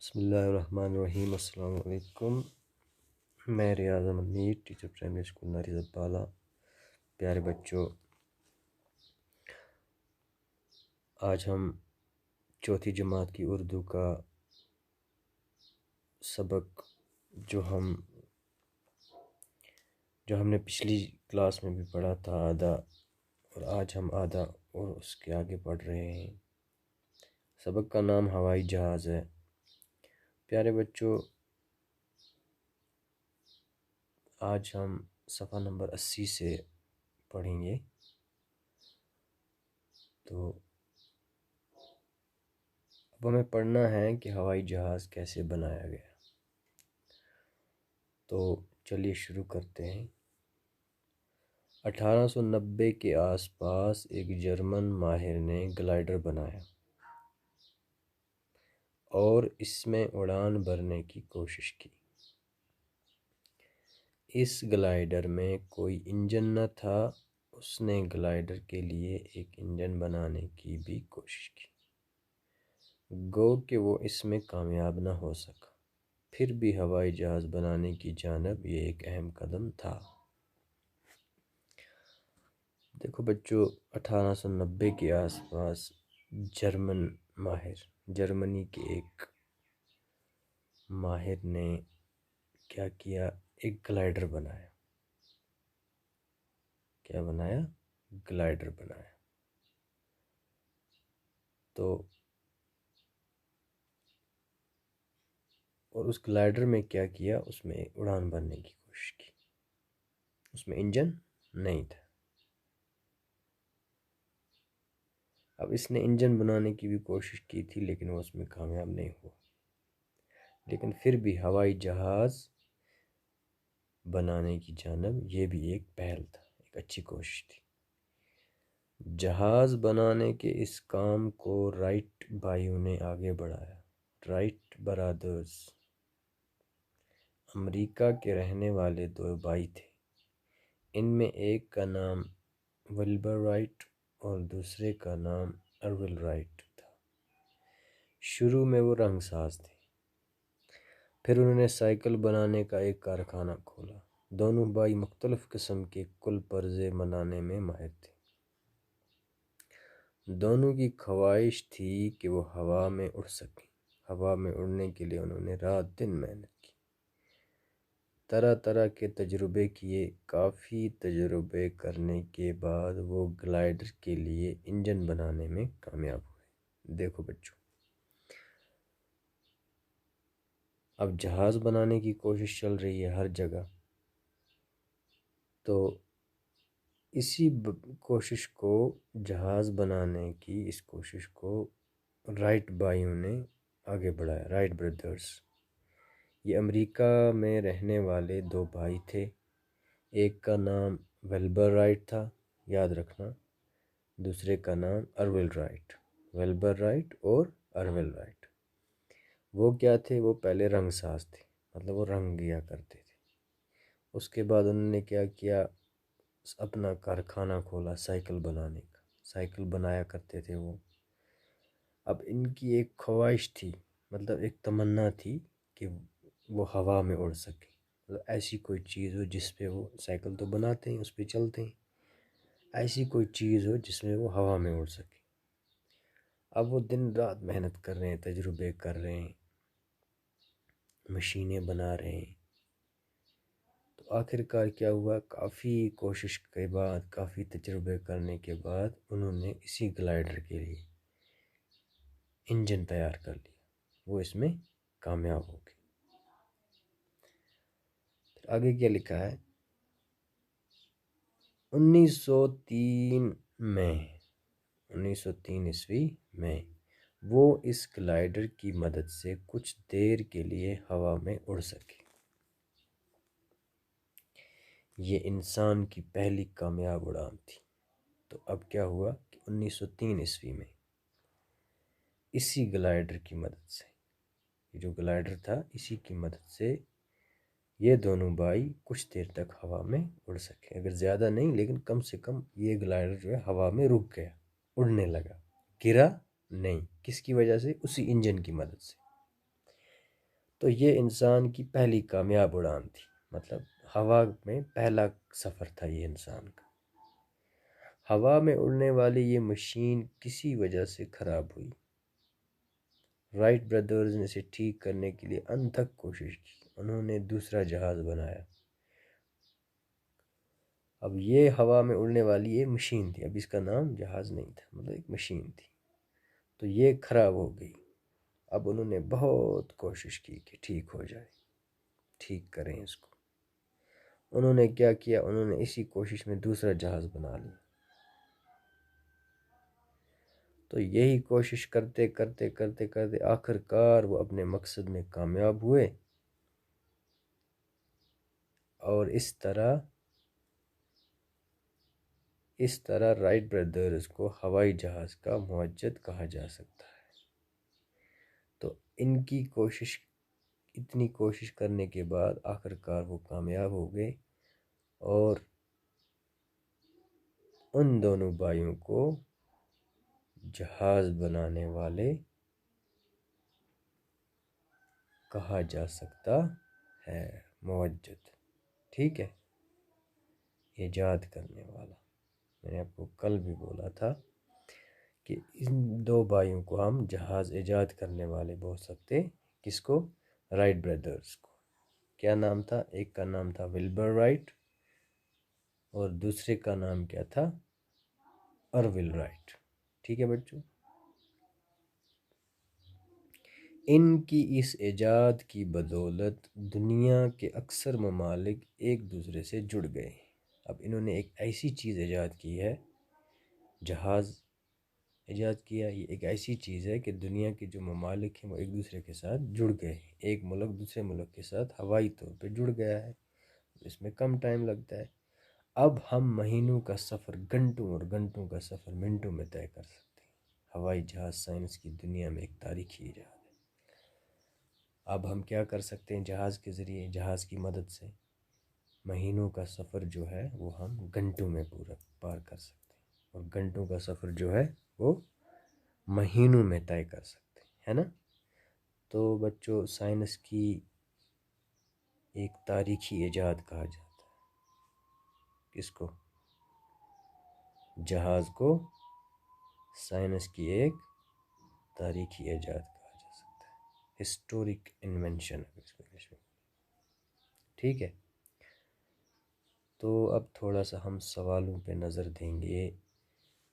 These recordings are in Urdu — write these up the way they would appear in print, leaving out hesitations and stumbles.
بسم اللہ الرحمن الرحیم۔ السلام علیکم۔ میں ریاض احمد میر، ٹیچر پرائمری اسکول ناری زبالہ۔ پیارے بچوں، آج ہم چوتھی جماعت کی اردو کا سبق جو ہم نے پچھلی کلاس میں بھی پڑھا تھا آدھا، اور آج ہم آدھا اور اس کے آگے پڑھ رہے ہیں۔ سبق کا نام ہوائی جہاز ہے۔ پیارے بچوں، آج ہم صفحہ نمبر 80 سے پڑھیں گے۔ تو اب ہمیں پڑھنا ہے کہ ہوائی جہاز کیسے بنایا گیا۔ تو چلیے شروع کرتے ہیں۔ 1890 کے آس پاس ایک جرمن ماہر نے گلائیڈر بنایا اور اس میں اڑان بھرنے کی کوشش کی۔ اس گلائیڈر میں کوئی انجن نہ تھا۔ اس نے گلائیڈر کے لیے ایک انجن بنانے کی بھی کوشش کی، گو کہ وہ اس میں کامیاب نہ ہو سکا۔ پھر بھی ہوائی جہاز بنانے کی جانب یہ ایک اہم قدم تھا۔ دیکھو بچوں، 1890 کے آس پاس جرمنی کے ایک ماہر نے کیا کیا؟ ایک گلائیڈر بنایا۔ کیا بنایا؟ گلائیڈر بنایا۔ تو اور اس گلائیڈر میں کیا کیا؟ اس میں اڑان بھرنے کی کوشش کی۔ اس میں انجن نہیں تھا۔ اب اس نے انجن بنانے کی بھی کوشش کی تھی، لیکن وہ اس میں کامیاب نہیں ہوا۔ لیکن پھر بھی ہوائی جہاز بنانے کی جانب یہ بھی ایک پہل تھا، ایک اچھی کوشش تھی۔ جہاز بنانے کے اس کام کو رائٹ بھائیوں نے آگے بڑھایا۔ رائٹ برادرز امریکہ کے رہنے والے دو بھائی تھے۔ ان میں ایک کا نام ولبر رائٹ اور دوسرے کا نام ارول رائٹ تھا۔ شروع میں وہ رنگ ساز تھے، پھر انہوں نے سائیکل بنانے کا ایک کارخانہ کھولا۔ دونوں بھائی مختلف قسم کے کل پرزے بنانے میں ماہر تھے۔ دونوں کی خواہش تھی کہ وہ ہوا میں اڑ سکیں۔ ہوا میں اڑنے کے لیے انہوں نے رات دن محنت کی، طرح طرح کے تجربے کیے۔ کافی تجربے کرنے کے بعد وہ گلائیڈر کے لیے انجن بنانے میں کامیاب ہوئے۔ دیکھو بچوں، اب جہاز بنانے کی کوشش چل رہی ہے ہر جگہ۔ تو اسی کوشش کو، جہاز بنانے کی اس کوشش کو رائٹ بھائیوں نے آگے بڑھایا۔ رائٹ بردرز یہ امریکہ میں رہنے والے دو بھائی تھے۔ ایک کا نام ولبر رائٹ تھا، یاد رکھنا، دوسرے کا نام ارول رائٹ۔ ولبر رائٹ اور ارول رائٹ وہ کیا تھے؟ وہ پہلے رنگ ساز تھے، مطلب وہ رنگ دیا کرتے تھے۔ اس کے بعد انہوں نے کیا کیا؟ اپنا کارخانہ کھولا سائیکل بنانے کا۔ سائیکل بنایا کرتے تھے وہ۔ اب ان کی ایک خواہش تھی، مطلب ایک تمنا تھی کہ وہ ہوا میں اڑ سکے۔ مطلب ایسی کوئی چیز ہو جس پہ وہ، سائیکل تو بناتے ہیں، اس پہ چلتے ہیں، ایسی کوئی چیز ہو جس میں وہ ہوا میں اڑ سکے۔ اب وہ دن رات محنت کر رہے ہیں، تجربے کر رہے ہیں، مشینیں بنا رہے ہیں۔ تو آخر کار کیا ہوا؟ کافی کوشش کے بعد، کافی تجربے کرنے کے بعد انہوں نے اسی گلائیڈر کے لیے انجن تیار کر لیا۔ وہ اس میں کامیاب ہو گئے۔ پھر آگے کیا لکھا ہے؟ 1903 عیسوی میں وہ اس گلائیڈر کی مدد سے کچھ دیر کے لیے ہوا میں اڑ سکے۔ یہ انسان کی پہلی کامیاب اڑان تھی۔ تو اب کیا ہوا کہ 1903 عیسوی میں اسی گلائیڈر کی مدد سے، یہ جو گلائیڈر تھا اسی کی مدد سے یہ دونوں بھائی کچھ دیر تک ہوا میں اڑ سکے۔ اگر زیادہ نہیں، لیکن کم سے کم یہ گلائیڈر جو ہے ہوا میں رک گیا، اڑنے لگا، گرا نہیں۔ کس کی وجہ سے؟ اسی انجن کی مدد سے۔ تو یہ انسان کی پہلی کامیاب اڑان تھی، مطلب ہوا میں پہلا سفر تھا یہ انسان کا۔ ہوا میں اڑنے والی یہ مشین کسی وجہ سے خراب ہوئی۔ رائٹ برادرز نے اسے ٹھیک کرنے کے لیے انتھک کوشش کی۔ انہوں نے دوسرا جہاز بنایا۔ اب یہ ہوا میں اڑنے والی یہ مشین تھی، اب اس کا نام جہاز نہیں تھا، مطلب ایک مشین تھی، تو یہ خراب ہو گئی۔ اب انہوں نے بہت کوشش کی کہ ٹھیک ہو جائے، ٹھیک کریں اس کو۔ انہوں نے کیا کیا، انہوں نے اسی کوشش میں دوسرا جہاز بنا لیا۔ تو یہی کوشش کرتے کرتے کرتے کرتے آخر کار وہ اپنے مقصد میں کامیاب ہوئے، اور اس طرح رائٹ برادرز کو ہوائی جہاز کا معجد کہا جا سکتا ہے۔ تو ان کی اتنی کوشش کرنے کے بعد آخر کار وہ کامیاب ہو گئے، اور ان دونوں بھائیوں کو جہاز بنانے والے کہا جا سکتا ہے، معجد، ٹھیک ہے، ایجاد کرنے والا۔ میں نے آپ کو کل بھی بولا تھا کہ ان دو بھائیوں کو ہم جہاز ایجاد کرنے والے بول سکتے، کس کو؟ رائٹ برادرز کو۔ کیا نام تھا؟ ایک کا نام تھا ولبر رائٹ، اور دوسرے کا نام کیا تھا؟ ارول رائٹ، ٹھیک ہے بچوں۔ ان کی اس ایجاد کی بدولت دنیا کے اکثر ممالک ایک دوسرے سے جڑ گئے۔ اب انہوں نے ایک ایسی چیز ایجاد کی ہے، جہاز ایجاد کیا، یہ ایک ایسی چیز ہے کہ دنیا کے جو ممالک ہیں وہ ایک دوسرے کے ساتھ جڑ گئے ہیں۔ ایک ملک دوسرے ملک کے ساتھ ہوائی طور پہ جڑ گیا ہے، اس میں کم ٹائم لگتا ہے۔ اب ہم مہینوں کا سفر گھنٹوں اور گھنٹوں کا سفر منٹوں میں طے کر سکتے ہیں۔ ہوائی جہاز سائنس کی دنیا میں ایک تاریخی ایجاد ہے۔ اب ہم کیا کر سکتے ہیں؟ جہاز کے ذریعے، جہاز کی مدد سے مہینوں کا سفر جو ہے وہ ہم گھنٹوں میں پورا پار کر سکتے ہیں، اور گھنٹوں کا سفر جو ہے وہ مہینوں میں طے کر سکتے ہیں، ہے نا؟ تو بچوں، سائنس کی ایک تاریخی ایجاد کہا جاتا ہے کس کو؟ جہاز کو سائنس کی ایک تاریخی ایجاد کہا جا سکتا ہے، ہسٹورک انوینشن، ٹھیک ہے۔ تو اب تھوڑا سا ہم سوالوں پہ نظر دیں گے۔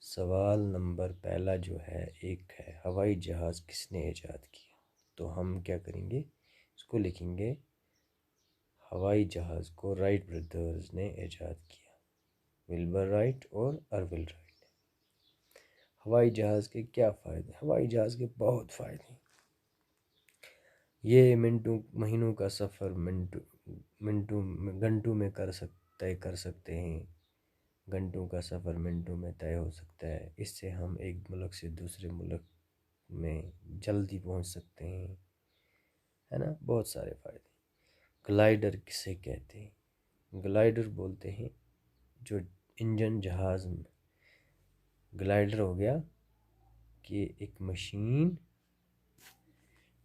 سوال نمبر پہلا جو ہے، ایک ہے ہوائی جہاز کس نے ایجاد کیا؟ تو ہم کیا کریں گے، اس کو لکھیں گے ہوائی جہاز کو رائٹ برادرز نے ایجاد کیا، ولبر رائٹ اور ارول رائٹ۔ ہوائی جہاز کے کیا فائدے؟ ہوائی جہاز کے بہت فائدے ہیں۔ یہ مہینوں کا سفر گھنٹوں میں طے کر سکتے ہیں، گھنٹوں کا سفر منٹوں میں طے ہو سکتا ہے۔ اس سے ہم ایک ملک سے دوسرے ملک میں جلدی پہنچ سکتے ہیں، ہے نا؟ بہت سارے فائدے۔ گلائڈر کسے کہتے ہیں؟ گلائڈر بولتے ہیں جو انجن جہاز میں، گلائڈر ہو گیا کہ ایک مشین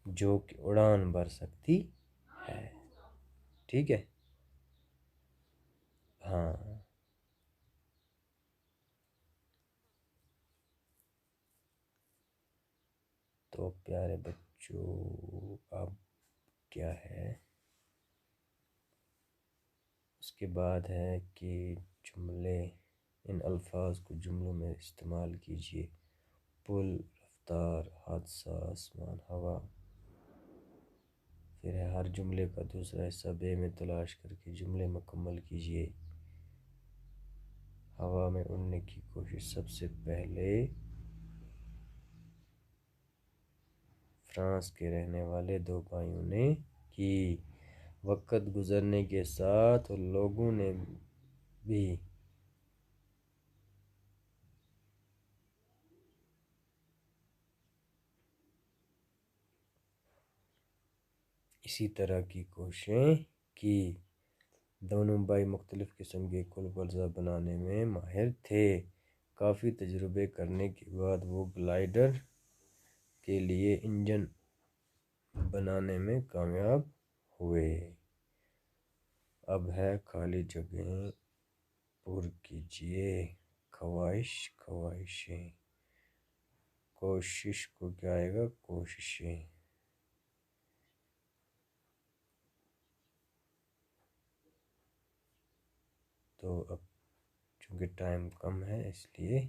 جو کہ اڑان بھر سکتی ہے، ٹھیک ہے، ہاں۔ تو پیارے بچوں، اب کیا ہے، اس کے بعد ہے کہ جملے، ان الفاظ کو جملوں میں استعمال کیجیے: پل، رفتار، حادثہ، آسمان، ہوا۔ پھر ہے ہر جملے کا دوسرا حصہ بے میں تلاش کر کے جملے مکمل کیجیے۔ ہوا میں اڑنے کی کوشش سب سے پہلے فرانس کے رہنے والے دو بھائیوں نے کی۔ وقت گزرنے کے ساتھ لوگوں نے بھی اسی طرح کی کوششیں کی۔ دونوں بھائی مختلف قسم کے قلب اجزا بنانے میں ماہر تھے۔ کافی تجربے کرنے کے بعد وہ گلائڈر کے لیے انجن بنانے میں کامیاب ہوئے۔ اب ہے خالی جگہیں پر کیجیے، خواہش خواہشیں، کوشش کو کیا آئے گا، کوششیں۔ تو اب چونکہ ٹائم کم ہے اس لیے